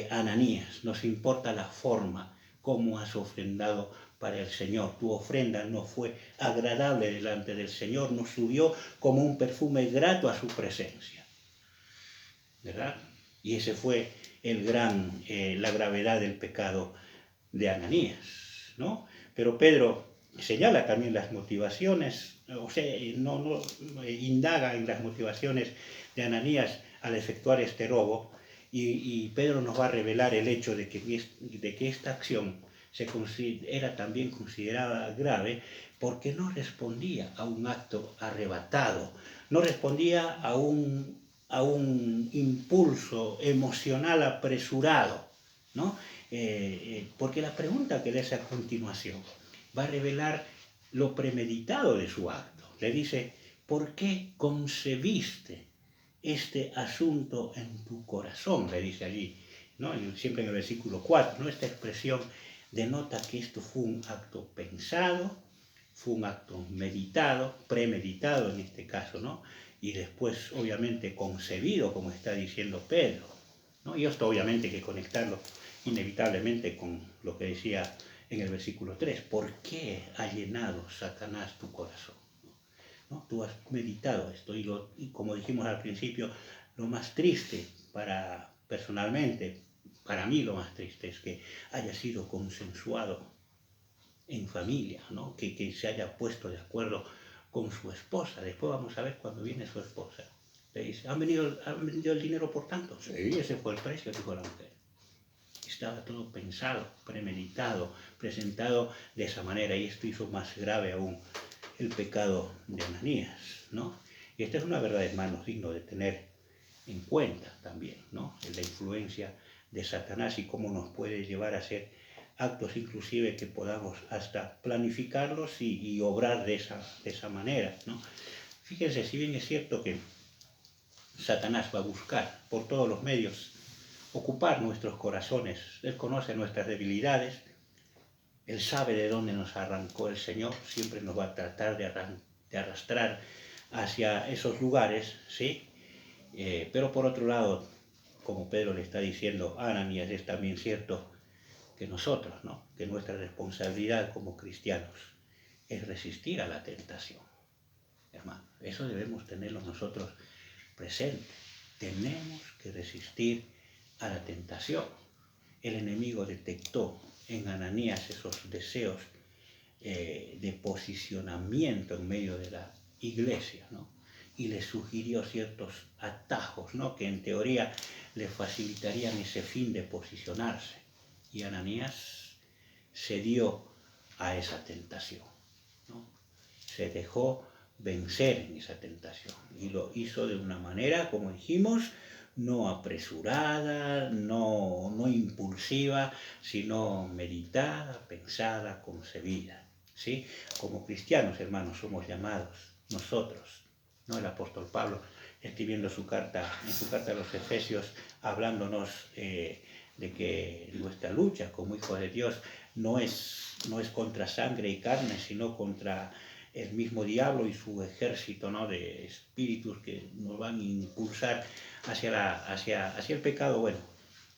Speaker 1: Ananías. Nos importa la forma, cómo has ofrendado para el Señor. Tu ofrenda no fue agradable delante del Señor. No subió como un perfume grato a su presencia, ¿verdad? Y ese fue la gravedad del pecado de Ananías, ¿no? Pero Pedro señala también las motivaciones, o sea, no indaga en las motivaciones de Ananías al efectuar este robo, y Pedro nos va a revelar el hecho de que esta acción era también considerada grave porque no respondía a un acto arrebatado, no respondía a un impulso emocional apresurado, ¿no? Porque la pregunta que le hace a continuación va a revelar lo premeditado de su acto. Le dice, ¿por qué concebiste este asunto en tu corazón? Le dice allí, ¿no? Siempre en el versículo 4, ¿no? Esta expresión denota que esto fue un acto pensado, fue un acto meditado, premeditado en este caso, ¿no? Y después obviamente concebido, como está diciendo Pedro, ¿no? Y esto obviamente hay que conectarlo inevitablemente con lo que decía en el versículo 3, ¿por qué ha llenado Satanás tu corazón? ¿No? Tú has meditado esto y como dijimos al principio, lo más triste personalmente, para mí lo más triste es que haya sido consensuado en familia, ¿no? Que se haya puesto de acuerdo con su esposa. Después vamos a ver cuando viene su esposa. Le dice, ¿han vendido el dinero por tanto? Sí, ese fue el precio, dijo la mujer. Estaba todo pensado, premeditado, presentado de esa manera, y esto hizo más grave aún el pecado de Ananías, ¿no? Y esta es una verdad, hermanos, digno de tener en cuenta también, ¿no? La influencia de Satanás y cómo nos puede llevar a hacer actos inclusive que podamos hasta planificarlos y obrar de esa manera, ¿no? Fíjense, si bien es cierto que Satanás va a buscar por todos los medios ocupar nuestros corazones, Él conoce nuestras debilidades, Él sabe de dónde nos arrancó el Señor, siempre nos va a tratar de arrastrar hacia esos lugares, ¿sí? Pero por otro lado, como Pedro le está diciendo a Ananías, es también cierto que nosotros, ¿no? Que nuestra responsabilidad como cristianos es resistir a la tentación, hermano. Eso debemos tenerlo nosotros presente. Tenemos que resistir a la tentación. El enemigo detectó en Ananías esos deseos de posicionamiento en medio de la iglesia, ¿no? Y le sugirió ciertos atajos, ¿no? Que en teoría le facilitarían ese fin de posicionarse. Y Ananías se dio a esa tentación, ¿no? Se dejó vencer en esa tentación y lo hizo de una manera, como dijimos, no apresurada, no impulsiva, sino meditada, pensada, concebida, ¿sí? Como cristianos, hermanos, somos llamados nosotros, ¿no? El apóstol Pablo, escribiendo en su carta a los Efesios, hablándonos de que nuestra lucha como hijos de Dios no es contra sangre y carne, sino contra el mismo diablo y su ejército, ¿no?, de espíritus que nos van a impulsar hacia el pecado. Bueno,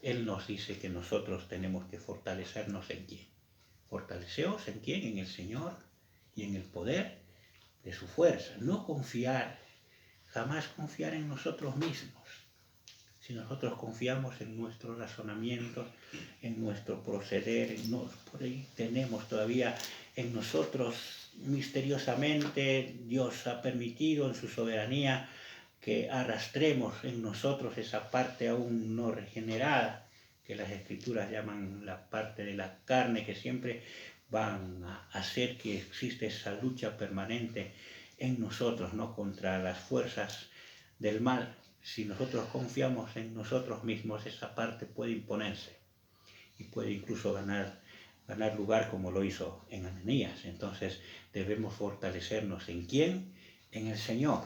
Speaker 1: Él nos dice que nosotros tenemos que fortalecernos ¿en quién? Fortaleceos ¿en quién? En el Señor y en el poder de su fuerza. No confiar, jamás confiar en nosotros mismos. Si nosotros confiamos en nuestros razonamientos, en nuestro proceder, por ahí tenemos todavía en nosotros misteriosamente, Dios ha permitido en su soberanía que arrastremos en nosotros esa parte aún no regenerada, que las Escrituras llaman la parte de la carne, que siempre van a hacer que exista esa lucha permanente en nosotros, ¿no?, contra las fuerzas del mal. Si nosotros confiamos en nosotros mismos, esa parte puede imponerse y puede incluso ganar lugar, como lo hizo en Ananías. Entonces debemos fortalecernos ¿en quién? En el Señor.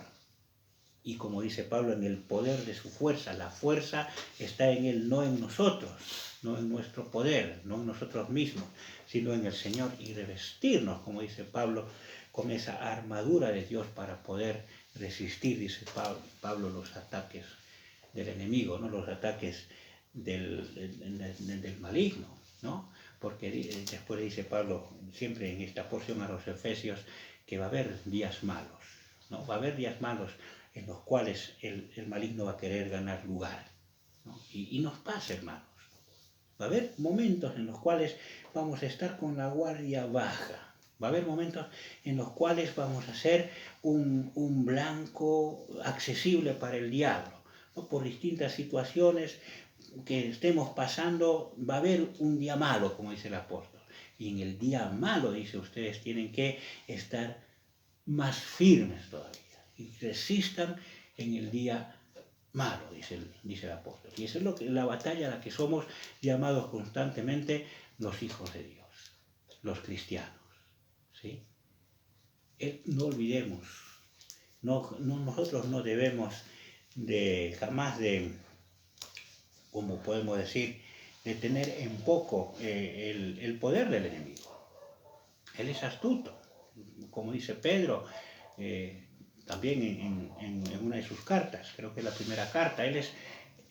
Speaker 1: Y como dice Pablo, en el poder de su fuerza. La fuerza está en Él, no en nosotros, no en nuestro poder, no en nosotros mismos, sino en el Señor. Y revestirnos, como dice Pablo, con esa armadura de Dios para poder resistir, dice Pablo, los ataques del enemigo, ¿no?, los ataques del maligno, ¿no? Porque después dice Pablo, siempre en esta porción a los Efesios, que va a haber días malos, ¿no? Va a haber días malos en los cuales el maligno va a querer ganar lugar, ¿no? Y nos pasa, hermanos. Va a haber momentos en los cuales vamos a estar con la guardia baja. Va a haber momentos en los cuales vamos a ser un blanco accesible para el diablo, ¿no? Por distintas situaciones que estemos pasando, va a haber un día malo, como dice el apóstol. Y en el día malo, dice, ustedes tienen que estar más firmes todavía. Y resistan en el día malo, dice el apóstol. Y esa es la batalla a la que somos llamados constantemente los hijos de Dios, los cristianos, ¿sí? No olvidemos, nosotros no debemos jamás como podemos decir, de tener en poco el poder del enemigo. Él es astuto, como dice Pedro, también en una de sus cartas, creo que es la primera carta. Él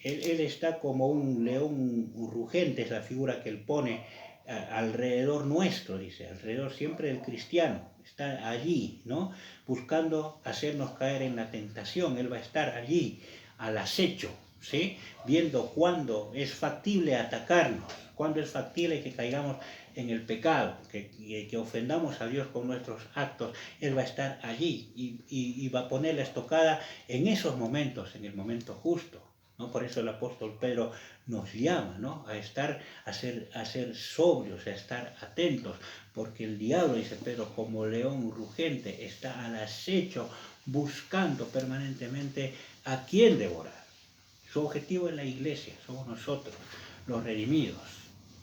Speaker 1: está como un león rugente, es la figura que él pone alrededor nuestro, dice, alrededor siempre del cristiano, está allí, ¿no?, buscando hacernos caer en la tentación. Él va a estar allí, al acecho, ¿sí?, viendo cuándo es factible atacarnos, cuándo es factible que caigamos en el pecado, que ofendamos a Dios con nuestros actos. Él va a estar allí y va a poner la estocada en esos momentos, en el momento justo, ¿no? Por eso el apóstol Pedro nos llama, ¿no?, a ser sobrios, a estar atentos, porque el diablo, dice Pedro, como león rugente, está al acecho, buscando permanentemente a quién devorar. Su objetivo es la iglesia, somos nosotros, los redimidos.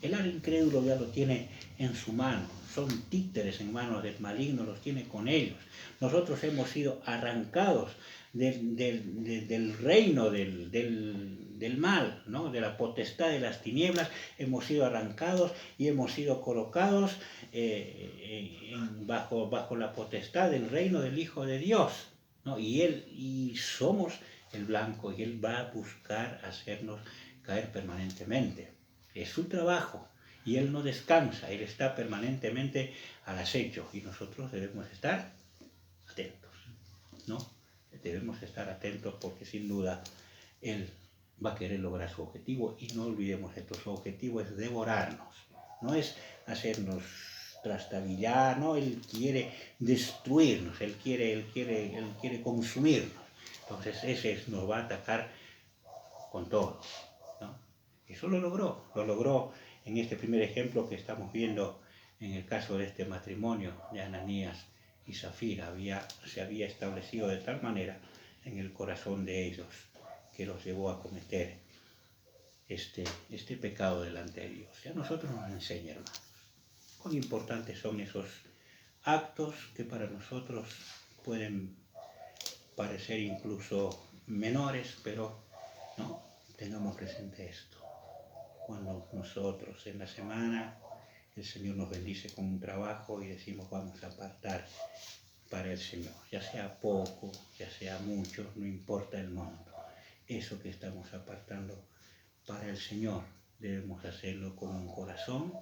Speaker 1: El al incrédulo ya lo tiene en su mano, son títeres en manos del maligno, los tiene con ellos. Nosotros hemos sido arrancados del reino del mal, ¿no?, de la potestad de las tinieblas. Hemos sido arrancados y hemos sido colocados bajo la potestad del reino del Hijo de Dios, ¿no? Y somos el blanco, y Él va a buscar hacernos caer permanentemente. Es su trabajo y Él no descansa, Él está permanentemente al acecho y nosotros debemos estar atentos, ¿no? Debemos estar atentos porque sin duda Él va a querer lograr su objetivo. Y no olvidemos esto, su objetivo es devorarnos, no es hacernos trastabillar, no, Él quiere destruirnos, Él quiere consumirnos. Entonces nos va a atacar con todo, ¿no? Eso lo logró en este primer ejemplo que estamos viendo En el caso de este matrimonio de Ananías y Zafira se había establecido de tal manera en el corazón de ellos que los llevó a cometer este pecado delante de Dios. Y a nosotros nos enseña, hermanos, cuán importantes son esos actos que para nosotros pueden parecer incluso menores, pero no, tengamos presente esto. Cuando nosotros en la semana el Señor nos bendice con un trabajo y decimos vamos a apartar para el Señor, ya sea poco, ya sea mucho, no importa el monto, eso que estamos apartando para el Señor debemos hacerlo con un corazón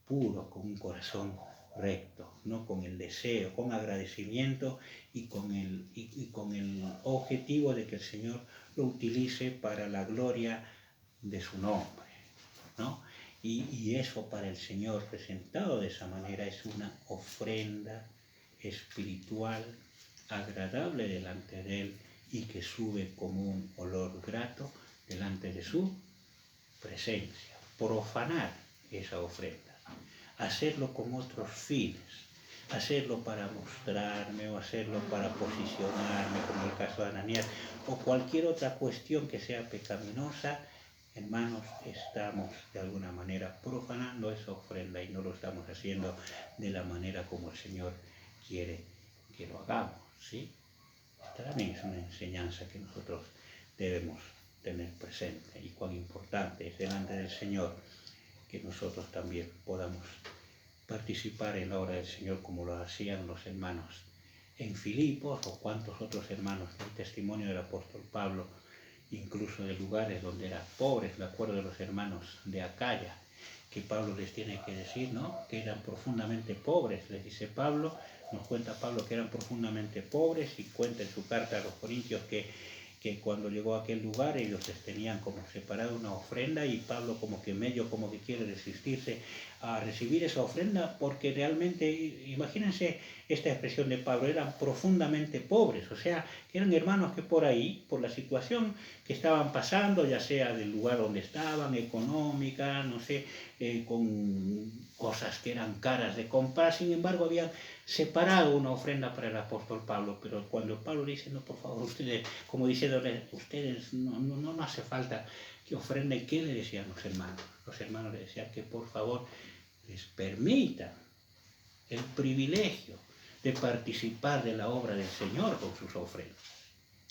Speaker 1: puro, con un corazón recto, no con el deseo, con agradecimiento y con el objetivo de que el Señor lo utilice para la gloria de su nombre, ¿no? Y eso para el Señor presentado de esa manera es una ofrenda espiritual agradable delante de Él y que sube como un olor grato delante de su presencia. Profanar esa ofrenda, hacerlo con otros fines, hacerlo para mostrarme o hacerlo para posicionarme, como el caso de Ananías, o cualquier otra cuestión que sea pecaminosa, hermanos, estamos de alguna manera profanando esa ofrenda y no lo estamos haciendo de la manera como el Señor quiere que lo hagamos, ¿sí? Esta también es una enseñanza que nosotros debemos tener presente y cuán importante es delante del Señor que nosotros también podamos participar en la obra del Señor como lo hacían los hermanos en Filipos o cuantos otros hermanos del testimonio del apóstol Pablo, incluso de lugares donde eran pobres. Me acuerdo de los hermanos de Acaya, que Pablo les tiene que decir, ¿no?, que eran profundamente pobres. Les dice Pablo, nos cuenta Pablo que eran profundamente pobres y cuenta en su carta a los Corintios que cuando llegó a aquel lugar ellos les tenían como separado una ofrenda y Pablo como que quiere resistirse a recibir esa ofrenda porque realmente, imagínense esta expresión de Pablo, eran profundamente pobres, o sea, eran hermanos que por ahí, por la situación que estaban pasando, ya sea del lugar donde estaban, económica, no sé, con cosas que eran caras de comprar, sin embargo habían separado una ofrenda para el apóstol Pablo, pero cuando Pablo dice, no, por favor, ustedes, como diciéndole, ustedes no hace falta que ofrenden, ¿qué le decían los hermanos? Los hermanos le decían que por favor les permitan el privilegio de participar de la obra del Señor con sus ofrendas.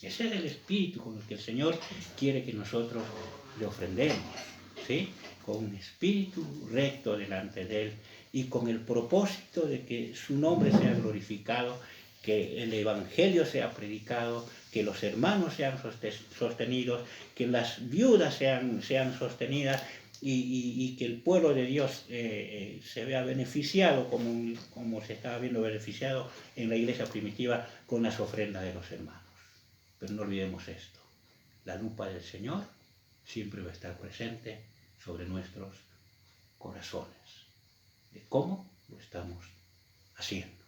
Speaker 1: Ese es el espíritu con el que el Señor quiere que nosotros le ofrendemos, ¿sí? Con un espíritu recto delante de Él y con el propósito de que su nombre sea glorificado, que el Evangelio sea predicado, que los hermanos sean sostenidos, que las viudas sean sostenidas y que el pueblo de Dios se vea beneficiado como se estaba viendo beneficiado en la iglesia primitiva con las ofrendas de los hermanos. Pero no olvidemos esto, la lupa del Señor siempre va a estar presente sobre nuestros corazones, de cómo lo estamos haciendo.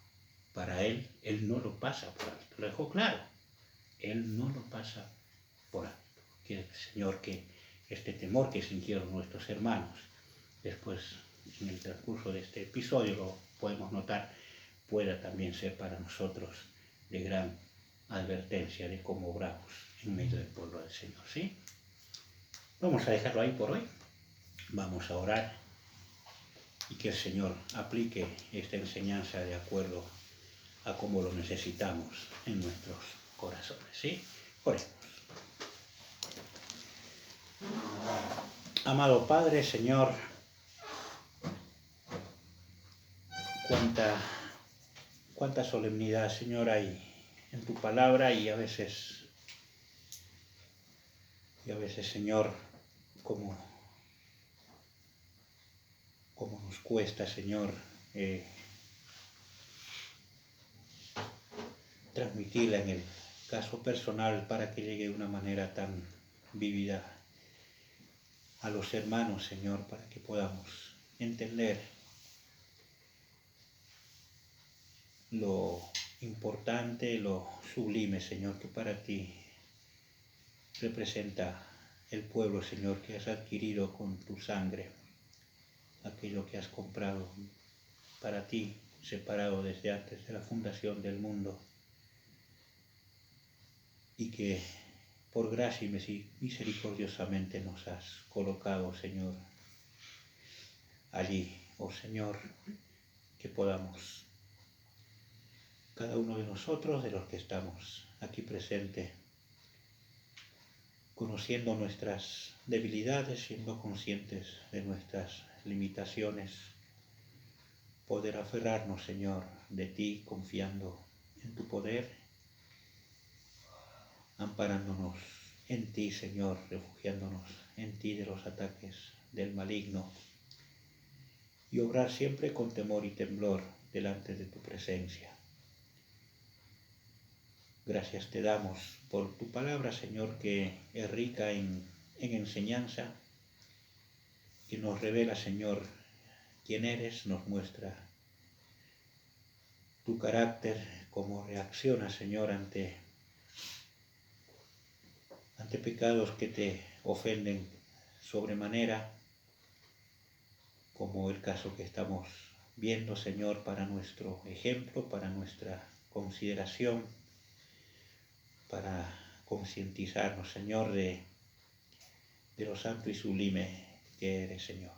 Speaker 1: Para Él no lo pasa por alto, lo dejó claro, Él no lo pasa por alto. Quiere el Señor que este temor que sintieron nuestros hermanos, después en el transcurso de este episodio lo podemos notar, pueda también ser para nosotros de gran advertencia de cómo obramos en medio del pueblo del Señor, ¿sí? Vamos a dejarlo ahí por hoy, vamos a orar y que el Señor aplique esta enseñanza de acuerdo a cómo lo necesitamos en nuestros corazones, ¿sí? Oremos. Amado Padre, Señor, cuánta solemnidad, Señor, hay en tu palabra y a veces, Señor, como nos cuesta, Señor, transmitirla en el caso personal para que llegue de una manera tan vívida a los hermanos, Señor, para que podamos entender lo importante, lo sublime, Señor, que para ti representa el pueblo, Señor, que has adquirido con tu sangre, aquello que has comprado para ti, separado desde antes de la fundación del mundo, y que por gracia y misericordiosamente nos has colocado, Señor, allí, oh Señor, que podamos, cada uno de nosotros, de los que estamos aquí presentes, conociendo nuestras debilidades, siendo conscientes de nuestras limitaciones, poder aferrarnos, Señor, de ti, confiando en tu poder, amparándonos en ti, Señor, refugiándonos en ti de los ataques del maligno, y obrar siempre con temor y temblor delante de tu presencia. Gracias te damos por tu palabra, Señor, que es rica en enseñanza, que nos revela, Señor, quién eres, nos muestra tu carácter, cómo reacciona, Señor, ante pecados que te ofenden sobremanera, como el caso que estamos viendo, Señor, para nuestro ejemplo, para nuestra consideración, para concientizarnos, Señor, de lo santo y sublime que eres, Señor.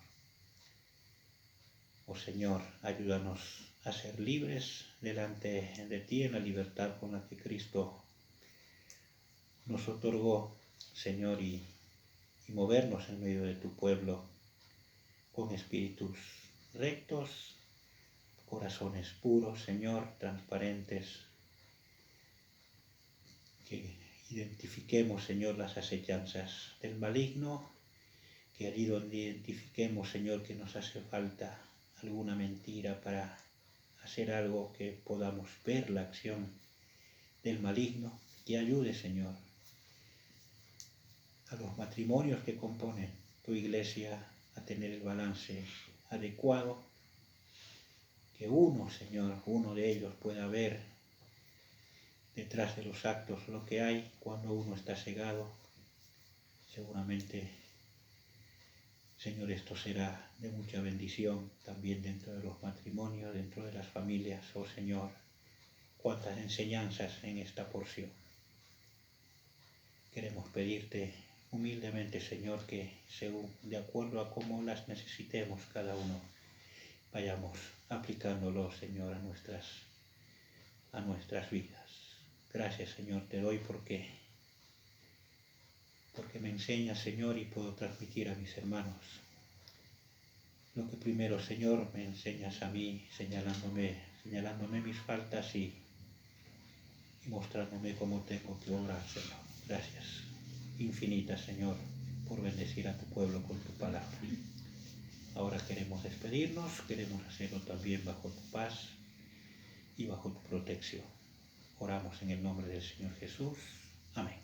Speaker 1: Oh Señor, ayúdanos a ser libres delante de ti en la libertad con la que Cristo nos otorgó, Señor, y movernos en medio de tu pueblo con espíritus rectos, corazones puros, Señor, transparentes, que identifiquemos, Señor, las acechanzas del maligno, que allí donde identifiquemos, Señor, que nos hace falta alguna mentira para hacer algo, que podamos ver la acción del maligno, que ayude, Señor, a los matrimonios que componen tu iglesia a tener el balance adecuado, que uno, Señor, uno de ellos pueda ver detrás de los actos lo que hay cuando uno está cegado. Seguramente, Señor, esto será de mucha bendición también dentro de los matrimonios, dentro de las familias. Oh Señor, cuántas enseñanzas en esta porción. Queremos pedirte humildemente, Señor, que según, de acuerdo a cómo las necesitemos cada uno, vayamos aplicándolo, Señor, a nuestras vidas. Gracias, Señor, te doy porque me enseñas, Señor, y puedo transmitir a mis hermanos lo que primero, Señor, me enseñas a mí, señalándome mis faltas y mostrándome cómo tengo que obrar, Señor. Gracias infinitas, Señor, por bendecir a tu pueblo con tu palabra. Ahora queremos despedirnos, queremos hacerlo también bajo tu paz y bajo tu protección. Oramos en el nombre del Señor Jesús. Amén.